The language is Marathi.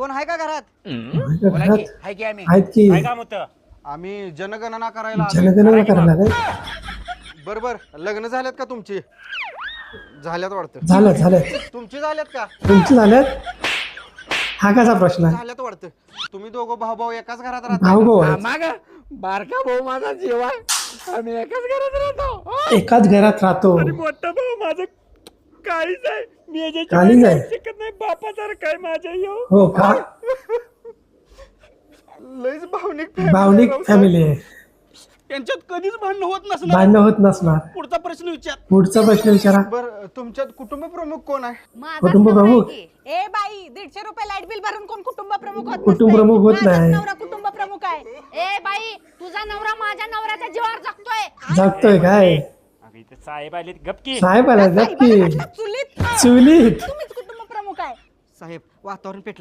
कोण आहे का घरात? बोला की, हाय की आम्ही. आहेत की काय काम होतं? आम्ही जनगणना करायला आलोय. जनगणना करायला रे. बर लग्न झाल्यात का तुमची? झाल्यात वाटतं. झालं तुमची झाल्यात का? तुमची झाल्यात? हा कसा प्रश्न आहे? झाल्यात वाटतं. तुम्ही दोघं भाऊ एकाच घरात राहता भाऊ का? भाऊ आहेत. माग बारका भाऊ माझा जीव आहे. आम्ही एकाच घरात राहतो. एकाच घरात राहतो. आणि मोठा भाऊ माझं काळीच आहे. मी काळीज आहे? याच्याशिवाय शिकत नाही. बापासारखं काय माझ्या येऊ. हो का? लयच भावनिक भावनिक फॅमिली आहे. त्यांच्यात कधीच भांडण होत नसणार. भांडणं होत नसणार. पुढचा प्रश्न विचार. पुढचा प्रश्न विचारा. बर तुमच्यात कुटुंब प्रमुख कोण आहे? माझाच कुटुंब नवरा आहे प्रमुख? की. ए बाई 150 रुपये लाईट बिल भरून कोण कुटुंब प्रमुख होत कुटुंब नसतंय. प्रमुख होत माझाच नाही. नवरा कुटुंब प्रमुख आहे. ए बाई तुझा नवरा माझ्या नवऱ्याच्या जीवावर जगतोय. जगतोय काय? अगं इथे साहेब आले गपकी. साहेब आला त्या नक्की. साहेबाला म्हटलं चुलीत चुलीत तुम्हीच कुटुंब प्रमुख आहे. साहेब वातावरण पेटले.